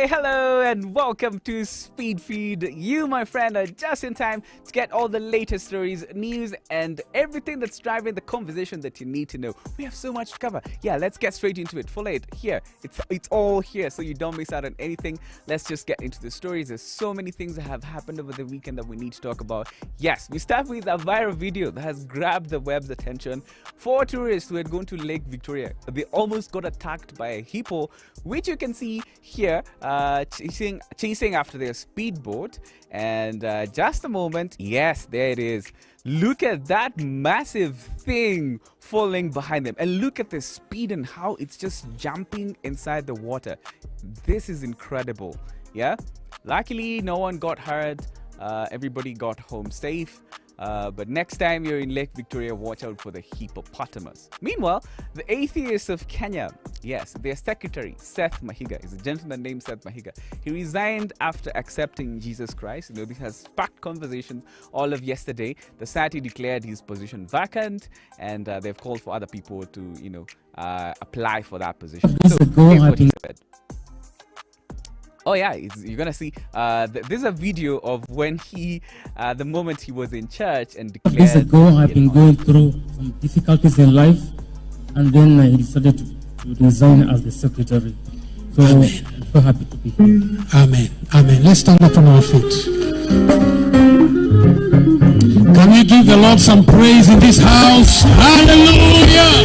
Hey, hello, and welcome to Speed Feed. You, my friend, are just in time to get all the latest stories, news, and everything that's driving the conversation that you need to know. We have so much to cover. Yeah, let's get straight into it. Follow it here. It's all here, so you don't miss out on anything. Let's just get into the stories. There's so many things that have happened over the weekend that we need to talk about. Yes, we start with a viral video that has grabbed the web's attention. 4 tourists who had gone to Lake Victoria, they almost got attacked by a hippo, which you can see here. Chasing after their speedboat, and just a moment, yes, there it is. Look at that massive thing falling behind them, and look at the speed and how it's just jumping inside the water. This is incredible. Yeah, luckily no one got hurt. Everybody got home safe. But next time you're in Lake Victoria, watch out for the hippopotamus. Meanwhile, the atheist of Kenya, yes, their secretary, Seth Mahiga, is a gentleman named Seth Mahiga. He resigned after accepting Jesus Christ. You know, this has sparked conversations all of yesterday. The society declared his position vacant, and they've called for other people to, apply for that position. So, here's what he said. Oh yeah, you're gonna see. There's a video of when the moment he was in church and declared. Years ago, I've been going through some difficulties in life, and then I decided to resign as the secretary. So I'm so happy to be here. Amen. Amen. Let's stand up on our feet. Can we give the Lord some praise in this house? Hallelujah!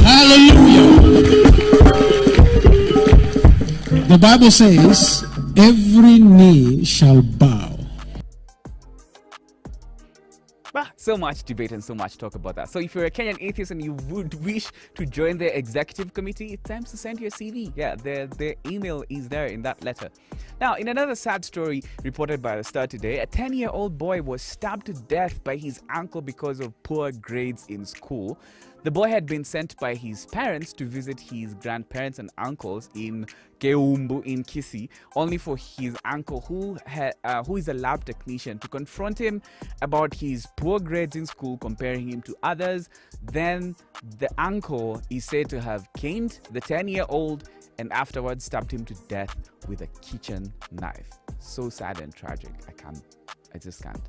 Hallelujah! The Bible says, every knee shall bow. So much debate and so much talk about that. So if you're a Kenyan atheist and you would wish to join their executive committee, it's time to send your CV. Yeah, their email is there in that letter. Now, in another sad story reported by the Star today, a 10-year-old boy was stabbed to death by his uncle because of poor grades in school. The boy had been sent by his parents to visit his grandparents and uncles in Keumbu in Kisii, only for his uncle, who is a lab technician, to confront him about his poor grades in school, comparing him to others. Then the uncle is said to have caned the 10-year-old and afterwards stabbed him to death with a kitchen knife. So sad and tragic. I just can't.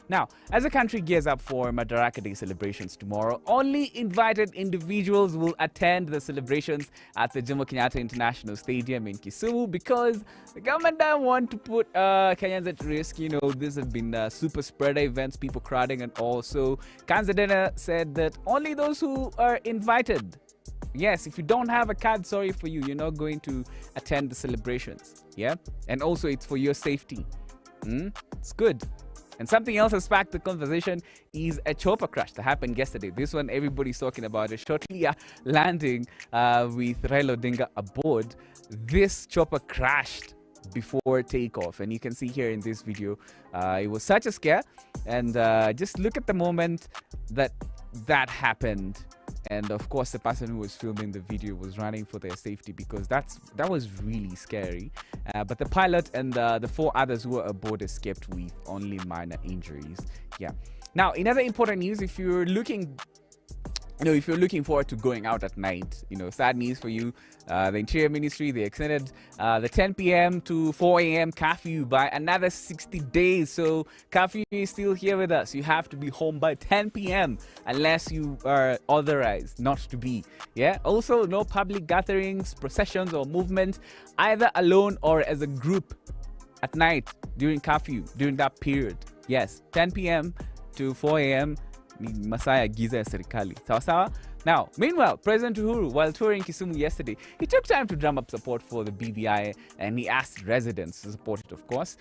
Now, as the country gears up for Madaraka Day celebrations tomorrow, only invited individuals will attend the celebrations at the Jomo Kenyatta International Stadium in Kisumu, because the government doesn't want to put Kenyans at risk. You know, these have been super spreader events, people crowding and all. So Tanzania said that only those who are invited. Yes, if you don't have a card, sorry for you, you're not going to attend the celebrations. Yeah, and also it's for your safety. It's good. And something else has sparked the conversation is a chopper crash that happened yesterday. This one everybody's talking about it. Shortly landing with Raila Odinga aboard, this chopper crashed before takeoff. And you can see here in this video, it was such a scare. And just look at the moment that happened. And of course, the person who was filming the video was running for their safety, because that was really scary. But the pilot and the 4 others who were aboard escaped with only minor injuries. Yeah. Now, in other important news, if you're looking forward to going out at night, sad news for you. The Interior Ministry, they extended the 10 p.m. to 4 a.m. curfew by another 60 days. So curfew is still here with us. You have to be home by 10 p.m. unless you are authorized not to be. Yeah. Also, no public gatherings, processions, or movement, either alone or as a group at night during curfew, during that period. Yes, 10 p.m. to 4 a.m. Masaya Giza Serikali. Sawa. Now, meanwhile, President Uhuru, while touring Kisumu yesterday, he took time to drum up support for the BBI, and he asked residents to support it, of course.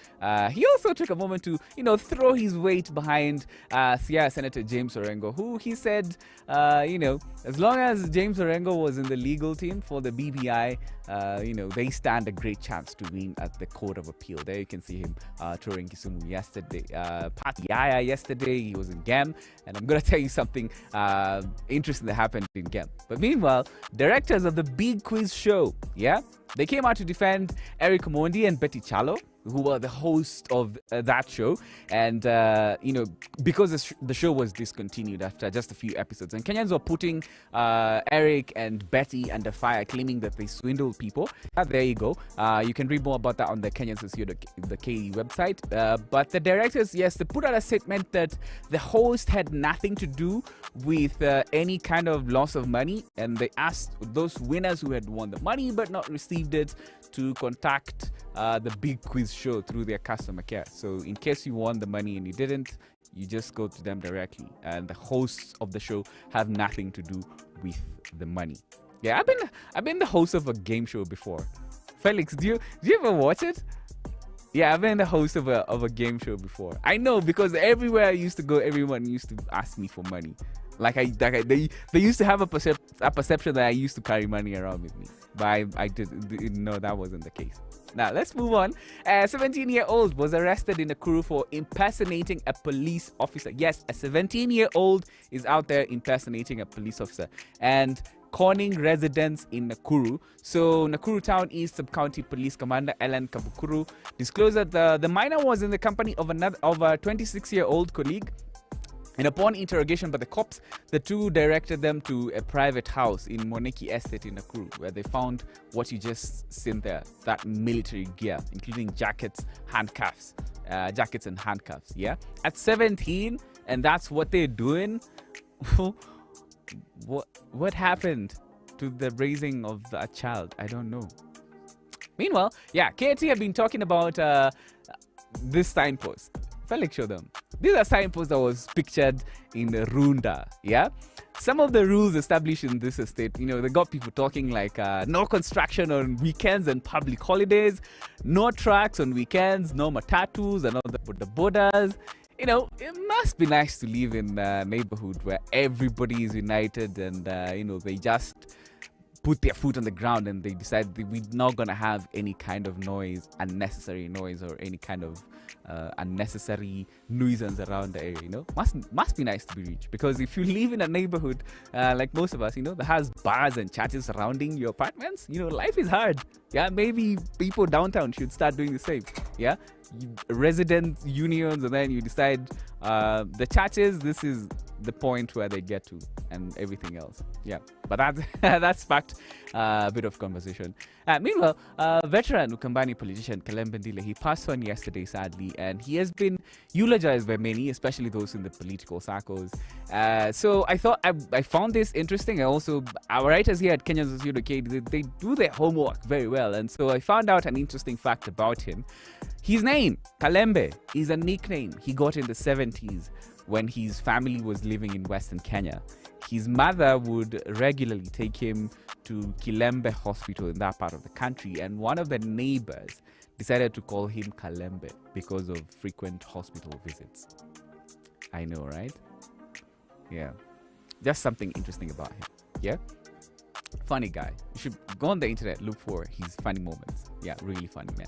He also took a moment to, throw his weight behind Siaya Senator James Orengo, who he said, as long as James Orengo was in the legal team for the BBI, they stand a great chance to win at the Court of Appeal. There you can see him touring Kisumu yesterday. Pat Yaya yesterday, he was in Gem, and I'm going to tell you something interesting that happened in Gem. But meanwhile, directors of the Big Quiz Show, they came out to defend Eric Omondi and Betty Chalo who were the host of that show, and because the show was discontinued after just a few episodes, and Kenyans were putting Eric and Betty under fire, claiming that they swindled people. There you go. You can read more about that on the Kenyans.co.ke website. But the directors, yes, they put out a statement that the host had nothing to do with any kind of loss of money, and they asked those winners who had won the money but not received it to contact the big quiz show through their customer care. So in case you won the money and you didn't, you just go to them directly, and the hosts of the show have nothing to do with the money. Yeah, I've been the host of a game show before. Felix, do you ever watch it? Yeah, I've been the host of a game show before. I know, because everywhere I used to go, everyone used to ask me for money. They used to have a perception that I used to carry money around with me, but I didn't know that wasn't the case. Now let's move on. A 17-year-old was arrested in Nakuru for impersonating a police officer. Yes, a 17-year-old is out there impersonating a police officer and conning residents in Nakuru. So Nakuru Town East Sub-County Police Commander Ellen Kabukuru disclosed that the minor was in the company of a 26-year-old colleague. And upon interrogation by the cops, the two directed them to a private house in Moneki Estate in Nakuru, where they found what you just seen there, that military gear, including jackets and handcuffs. Yeah, at 17, and that's what they're doing. What happened to the raising of a child? I don't know. Meanwhile, yeah, KT have been talking about this signpost. Felix, show them. These are signposts that was pictured in Runda. Yeah, some of the rules established in this estate, they got people talking like no construction on weekends and public holidays, no trucks on weekends, no matatus and all the borders. It must be nice to live in a neighborhood where everybody is united and they just put their foot on the ground and they decide that we're not gonna have any kind of noise, unnecessary noise, or any kind of unnecessary nuisance around the area. Must be nice to be rich, because if you live in a neighborhood like most of us, that has bars and churches surrounding your apartments, life is hard. Yeah, maybe people downtown should start doing the same. Yeah, resident unions, and then you decide the churches, this is the point where they get to, and everything else. Yeah, but that sparked a bit of conversation. Meanwhile, veteran Ukambani politician Kalembe Ndile, he passed on yesterday, sadly, and he has been eulogized by many, especially those in the political circles. So I thought I found this interesting. And also, our writers here at Kenyans.co.ke, they do their homework very well, and so I found out an interesting fact about him. His name, Kalembe, is a nickname he got in the 70s when his family was living in Western Kenya. His mother would regularly take him to Kilembe Hospital in that part of the country, and one of the neighbors decided to call him Kalembe because of frequent hospital visits. I know, right? Yeah. Just something interesting about him. Yeah? Funny guy. You should go on the internet, look for his funny moments. Yeah, really funny, man.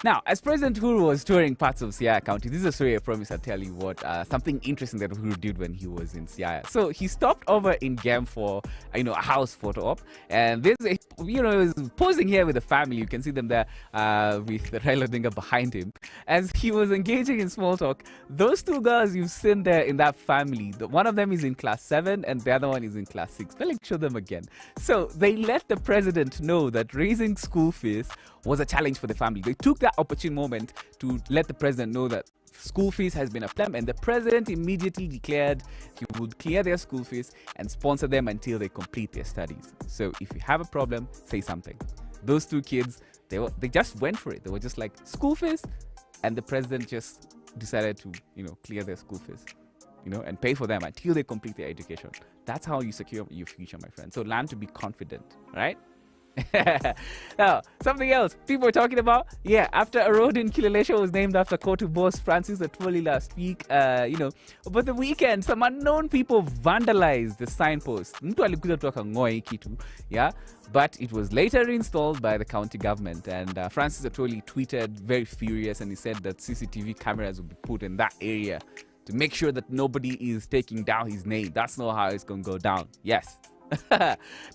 Now, as President Uhuru was touring parts of Siaya County, this is a story I promise I'll tell you what, something interesting that Uhuru did when he was in Siaya. So he stopped over in Gem for, a house photo op, and this is, he was posing here with the family. You can see them there with Raila Odinga behind him. As he was engaging in small talk, those two girls you've seen there in that family, one of them is in class 7 and the other one is in class 6. Let me show them again. So they let the president know that raising school fees was a challenge for the family. They took that opportune moment to let the president know that school fees has been a problem, and the president immediately declared he would clear their school fees and sponsor them until they complete their studies. So if you have a problem, say something. Those two kids, they just went for it. They were just like, school fees, and the president just decided to clear their school fees, and pay for them until they complete their education. That's how you secure your future, my friend. So learn to be confident, right? Now, something else people were talking about, after a road in Kilelesha was named after Kotu boss Francis Atwoli last week, over the weekend, some unknown people vandalized the signpost. Mtu alikuja tu akang'oa hii kitu, but it was later installed by the county government, and Francis Atwoli tweeted very furious, and he said that CCTV cameras would be put in that area to make sure that nobody is taking down his name. That's not how it's gonna go down. Yes.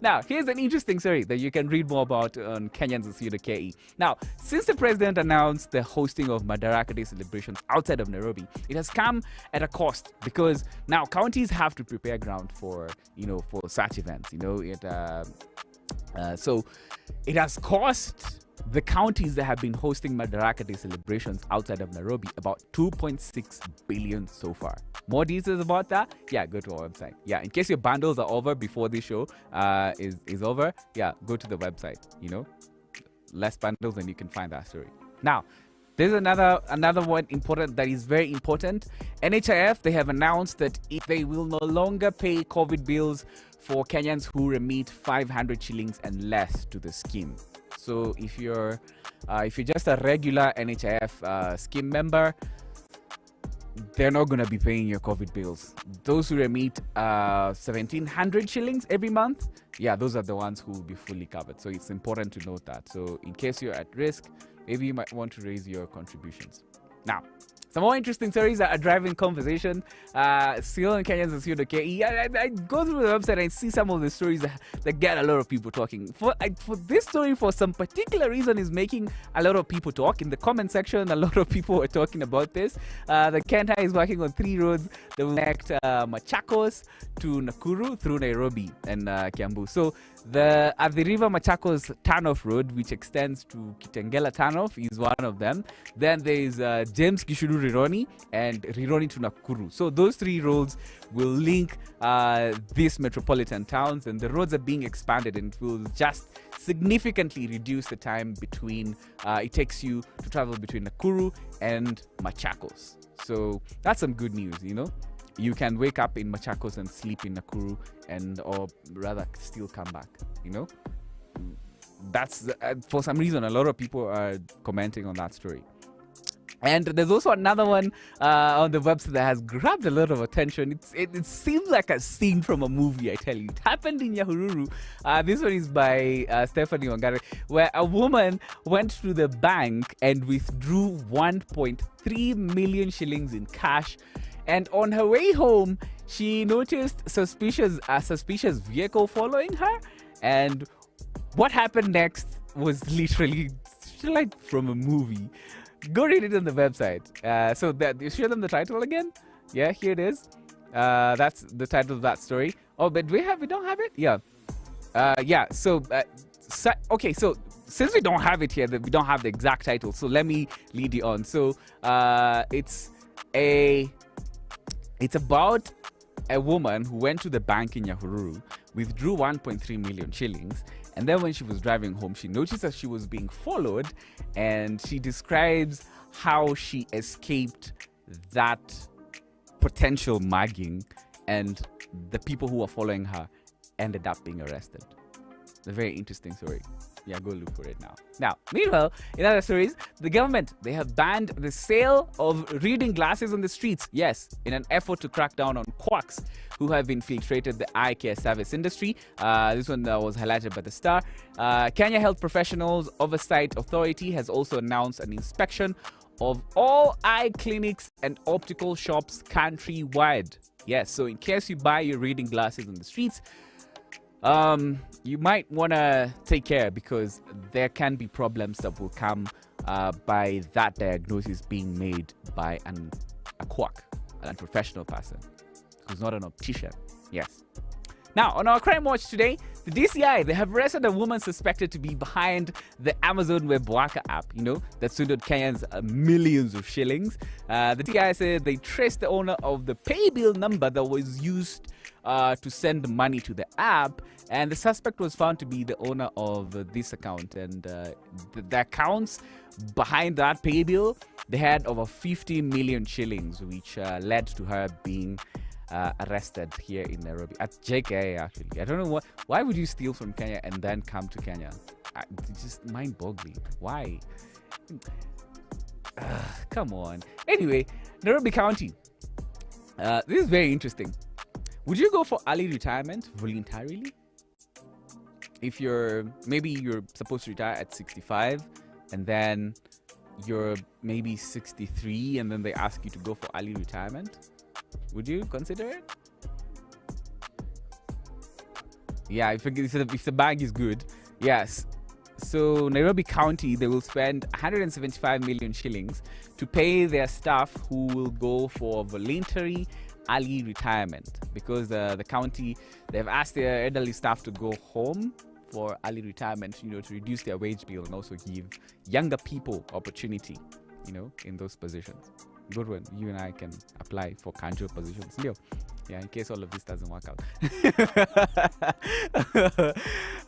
Now, here's an interesting story that you can read more about on Kenyans.co.ke. Now, since the president announced the hosting of Madaraka Day celebrations outside of Nairobi, it has come at a cost because now counties have to prepare ground for, for such events. So it has cost the counties that have been hosting Madaraka Day celebrations outside of Nairobi about 2.6 billion so far. More details about that? Yeah, go to our website. Yeah, in case your bundles are over before this show is over, yeah, go to the website. Less bundles and you can find that story. Now, there's another one important that is very important. NHIF, they have announced that they will no longer pay COVID bills for Kenyans who remit 500 shillings and less to the scheme. So if you're just a regular NHIF scheme member, they're not going to be paying your COVID bills. Those who remit 1,700 shillings every month, yeah, those are the ones who will be fully covered. So it's important to note that. So in case you're at risk, maybe you might want to raise your contributions. Now, some more interesting stories that are driving conversation. Still on Kenyans.co.ke. I go through the website and I see some of the stories that get a lot of people talking. For this story, for some particular reason, is making a lot of people talk. In the comment section, a lot of people are talking about this. The Kenya is working on 3 roads that will connect Machakos to Nakuru through Nairobi and Kiambu. So at the River Machakos turnoff road, which extends to Kitengela turnoff, is one of them. Then there is James Gishuru Rironi and Rironi to Nakuru. So those 3 roads will link these metropolitan towns, and the roads are being expanded, and it will just significantly reduce the time between it takes you to travel between Nakuru and Machakos. So that's some good news, You can wake up in Machakos and sleep in Nakuru, or rather still come back, That's for some reason a lot of people are commenting on that story. And there's also another one on the website that has grabbed a lot of attention. It seems like a scene from a movie, I tell you. It happened in Nyahururu. This one is by Stephanie Wangari, where a woman went to the bank and withdrew 1.3 million shillings in cash. And on her way home, she noticed a suspicious vehicle following her. And what happened next was literally like from a movie. Go read it on the website. So you show them the title again? Yeah, here it is. That's the title of that story. Oh, but we don't have it? Yeah. Yeah. So, okay. So since we don't have it here, we don't have the exact title. So let me lead you on. So it's about a woman who went to the bank in Nyahururu, withdrew 1.3 million shillings, and then when she was driving home, she noticed that she was being followed, and she describes how she escaped that potential mugging, and the people who were following her ended up being arrested. It's a very interesting story. Yeah, go look for it now. Now, meanwhile, in other stories, the government, they have banned the sale of reading glasses on the streets. Yes, in an effort to crack down on quacks who have infiltrated the eye care service industry. This one was highlighted by the Star. Kenya Health Professionals Oversight Authority has also announced an inspection of all eye clinics and optical shops countrywide. Yes, so in case you buy your reading glasses on the streets, you might want to take care, because there can be problems that will come by that diagnosis being made by a quack, an unprofessional person who's not an optician. Yes. Now, on our crime watch today, the DCI, they have arrested a woman suspected to be behind the Amazon Web Worker app, that swindled Kenyans millions of shillings. The DCI said they traced the owner of the pay bill number that was used to send money to the app, and the suspect was found to be the owner of this account. And the accounts behind that pay bill, they had over 50 million shillings, which led to her being arrested here in Nairobi at JKA. Actually, I don't know why would you steal from Kenya and then come to Kenya? It's just mind-boggling. Why? Come on. Anyway, Nairobi County. This is very interesting. Would you go for early retirement voluntarily? If maybe you're supposed to retire at 65, and then you're maybe 63, and then they ask you to go for early retirement, would you consider it? Yeah, if the bag is good, yes. So Nairobi County, they will spend 175 million shillings to pay their staff who will go for voluntary early retirement, because the county, they've asked their elderly staff to go home for early retirement, to reduce their wage bill and also give younger people opportunity, in those positions. Good one. You and I can apply for kanjo positions. Yeah, in case all of this doesn't work out.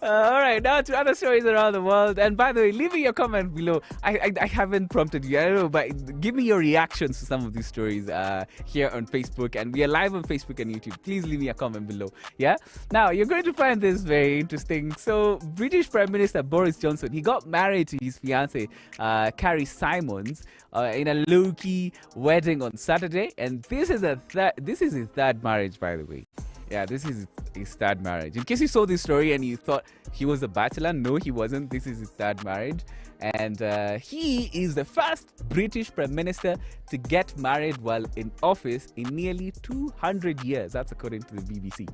All right, now to other stories around the world. And by the way, leave me your comment below. I haven't prompted you, I don't know, but give me your reactions to some of these stories here on Facebook. And we are live on Facebook and YouTube. Please leave me a comment below. Yeah. Now, you're going to find this very interesting. So, British Prime Minister Boris Johnson, he got married to his fiancée, Carrie Simons, in a low-key wedding on Saturday. And this is his third marriage, by the way. Yeah, this is his third marriage. In case you saw this story and you thought he was a bachelor, no, he wasn't. This is his third marriage. And he is the first British Prime Minister to get married while in office in nearly 200 years. That's according to the BBC.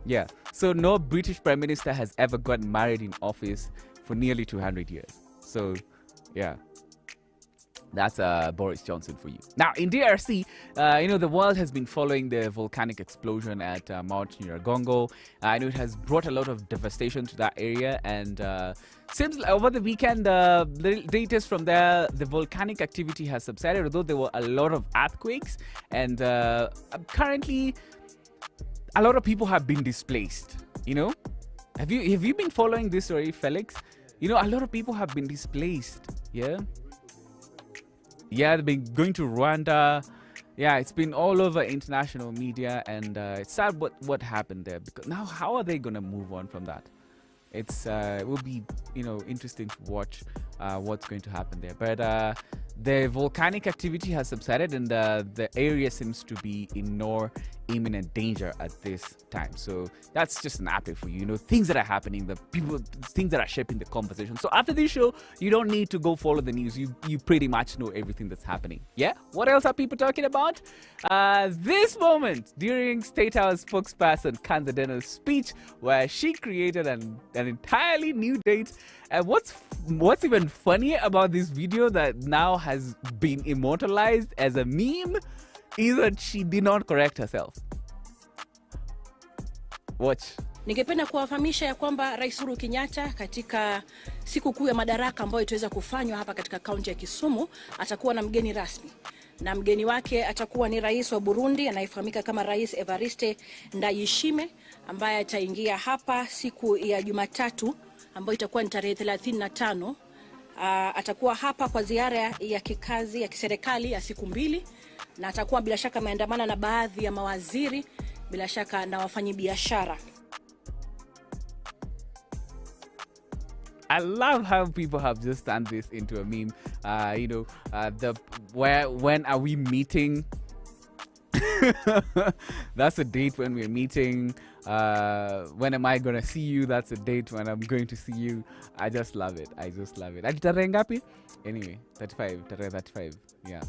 Yeah, so no British Prime Minister has ever gotten married in office for nearly 200 years. So, yeah. That's Boris Johnson for you. Now, in DRC, the world has been following the volcanic explosion at Mount Nyiragongo. I know it has brought a lot of devastation to that area. And seems like over the weekend, the latest from there, the volcanic activity has subsided, although there were a lot of earthquakes. And currently, a lot of people have been displaced. Have you been following this story, Felix? A lot of people have been displaced. Yeah. Yeah, they've been going to Rwanda. Yeah, it's been all over international media, and it's sad what happened there. Because now, how are they gonna move on from that? It will be interesting to watch what's going to happen there. But the volcanic activity has subsided, and the area seems to be in no imminent danger at this time. So that's just an update for you. Things that are happening, things that are shaping the conversation. So after this show, you don't need to go follow the news. You pretty much know everything that's happening. Yeah. What else are people talking about? This moment during State House spokesperson Kanza Deno's speech, where she created an entirely new date. And what's even funnier about this video that now has been immortalized as a meme is that she did not correct herself. Watch. Ningependa kuwafahamisha ya kwamba Rais Uhuru Kenyatta katika siku kuu ya madaraka ambayo itaweza kufanywa hapa katika kaunti ya Kisumu atakuwa na mgeni rasmi. Na mgeni wake atakuwa ni Rais wa Burundi anayefahamika kama Rais Evariste Ndayishimiye, ambaye ataingia hapa siku ya Jumatatu ambayo itakuwa ni tarehe 35. Atakuwa hapa kwa ziara ya kikazi ya kiserikali ya siku 2, na atakuwa bila shaka ameandamana na baadhi ya mawaziri, bila shaka na wafanyabiashara. I love how people have just turned this into a meme. When are we meeting? That's a date when we're meeting. When am I gonna see you? That's a date when I'm going to see you. I just love it. Tarehe ngapi? Anyway, 35. Yeah.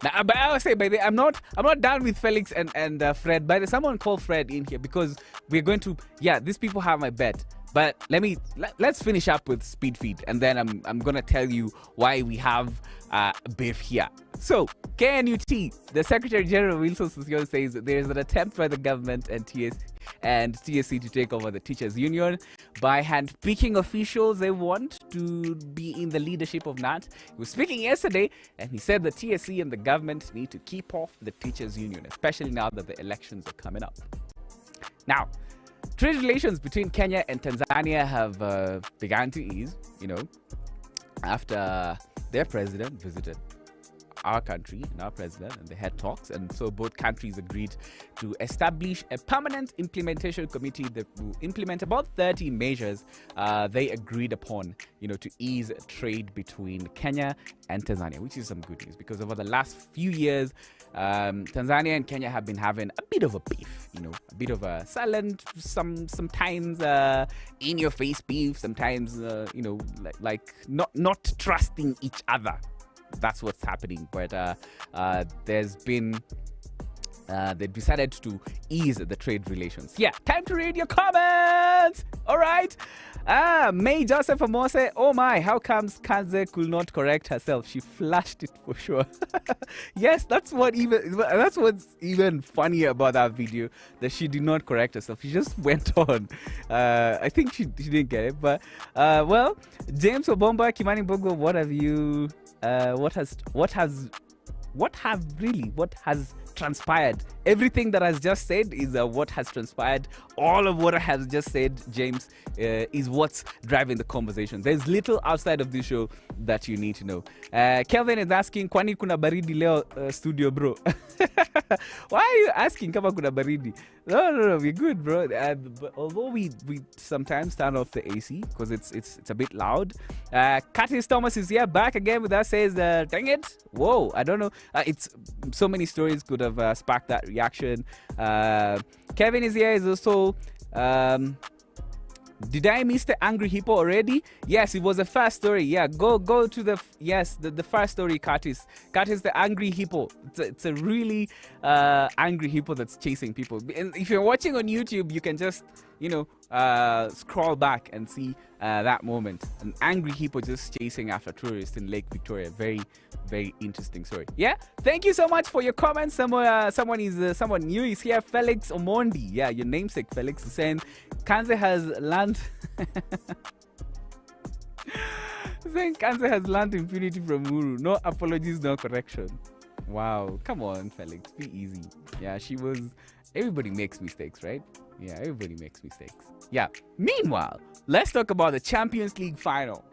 Now, but I will say, by the way, I'm not done with Felix and Fred. By the way, someone call Fred in here because we're going to. Yeah, these people have my bet. But let's finish up with Speed Feed, and then I'm gonna tell you why we have beef here. So KNUT, the Secretary General Wilson Sossion says that there is an attempt by the government and TSC to take over the teachers' union by handpicking officials they want to be in the leadership of NAT. He was speaking yesterday, and he said the TSC and the government need to keep off the teachers' union, especially now that the elections are coming up. Now, trade relations between Kenya and Tanzania have begun to ease, after their president visited our country and our president, and they had talks. And so both countries agreed to establish a permanent implementation committee that will implement about 30 measures they agreed upon, to ease trade between Kenya and Tanzania, which is some good news, because over the last few years, Tanzania and Kenya have been having a bit of a beef, a bit of a silent, sometimes in your face beef, sometimes, like not trusting each other. That's what's happening. But there's been they decided to ease the trade relations. Yeah, time to read your comments. comments. All right. May Joseph Amose. Oh my, how comes Kanze could not correct herself? She flashed it for sure. Yes, that's what's even funnier about that video, that she did not correct herself. She just went on. I think she didn't get it, but well, James Obomba, Kimani Mbugua, what has transpired? Everything that has just said is what has transpired. All of what I have just said, James, is what's driving the conversation. There's little outside of this show that you need to know. Kelvin is asking, kwani kuna baridi leo studio, bro? Why are you asking kama kuna baridi? No, we're good, bro. But although we sometimes turn off the AC because it's a bit loud. Curtis Thomas is here, back again with us, says, dang it. Whoa, I don't know. It's so many stories could have sparked that reaction. Kevin is here, is also did I miss the Angry Hippo already? Yes, it was the first story. Yeah, go to the the first story, Curtis, the Angry Hippo. It's a really angry hippo that's chasing people. And if you're watching on YouTube, you can just scroll back and see that moment. An angry hippo just chasing after tourists in Lake Victoria. Very, very interesting story. Yeah, thank you so much for your comments. Someone new is here. Felix Omondi. Yeah, your namesake Felix is saying Kanze has learned. Saying Kanze has learned impunity from Muru. No apologies, no correction. Wow, come on, Felix, be easy. Yeah, everybody makes mistakes, right? Yeah, everybody makes mistakes. Yeah. Meanwhile, let's talk about the Champions League final.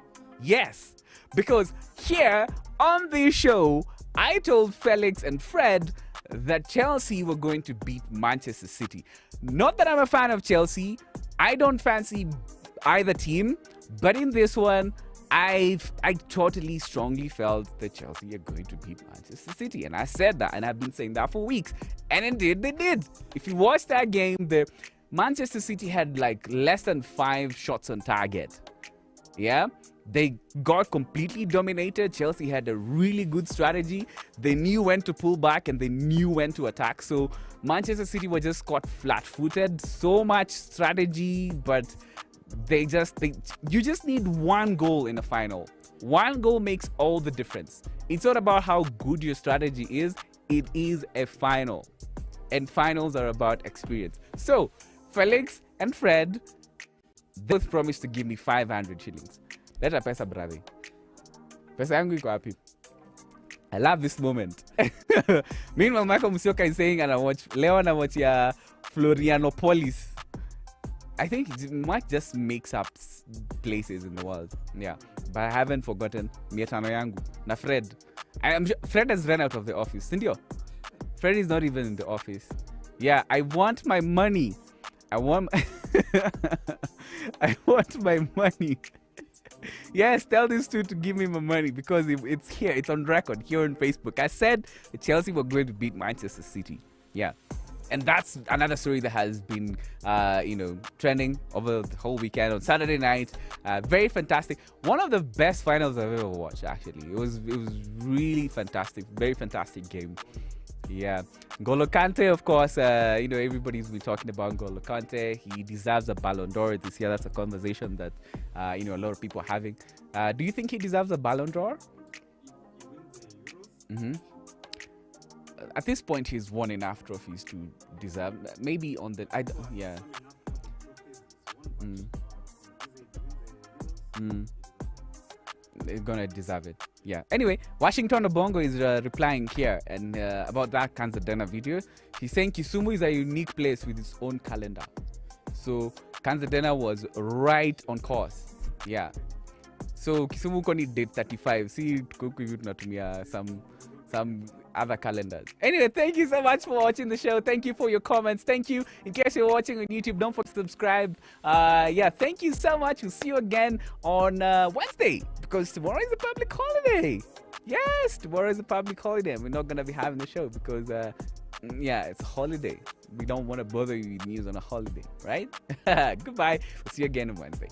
Yes, because here on this show, I told Felix and Fred that Chelsea were going to beat Manchester City. Not that I'm a fan of Chelsea. I don't fancy either team, but in this one, I totally strongly felt that Chelsea are going to beat Manchester City. And I said that, and I've been saying that for weeks. And indeed, they did. If you watch that game, the Manchester City had like less than 5 shots on target. Yeah? They got completely dominated. Chelsea had a really good strategy. They knew when to pull back and they knew when to attack. So Manchester City were just caught flat-footed. So much strategy, but you just need one goal in a final. One goal makes all the difference. It's not about how good your strategy is. It is a final. And finals are about experience. So, Felix and Fred, they both promised to give me 500 shillings. Leta pesa brother. Pesa yangu iko wapi? I love this moment. Meanwhile, Michael Musioka is saying, and I watch Florianopolis. I think it might just mix up places in the world. Yeah. But I haven't forgotten Mietano yangu. Na Fred. Fred has run out of the office. Sindio? Fred is not even in the office. Yeah, I want my money. I want my money. Yes, tell these two to give me my money because it's here. It's on record here on Facebook. I said Chelsea were going to beat Manchester City. Yeah. And that's another story that has been, trending over the whole weekend on Saturday night. Very fantastic. One of the best finals I've ever watched, actually. It was really fantastic. Very fantastic game. Yeah. N'Golo Kante, of course, everybody's been talking about N'Golo Kante. He deserves a Ballon d'Or this year. That's a conversation that, a lot of people are having. Do you think he deserves a Ballon d'Or? Mm-hmm. At this point, he's won enough trophies to deserve. Maybe on the... yeah. They're gonna deserve it. Yeah. Anyway, Washington Obongo is replying here and about that Kanzadena video. He's saying Kisumu is a unique place with its own calendar. So Kanzadena was right on course. Yeah. So Kisumu koni date 35. See, some other calendars. Anyway, thank you so much for watching the show. Thank you for your comments. Thank you. In case you're watching on YouTube, don't forget to subscribe. Thank you so much. We'll see you again on Wednesday because tomorrow is a public holiday. Yes, tomorrow is a public holiday. We're not going to be having the show because, it's a holiday. We don't want to bother you with news on a holiday, right? Goodbye. We'll see you again on Wednesday.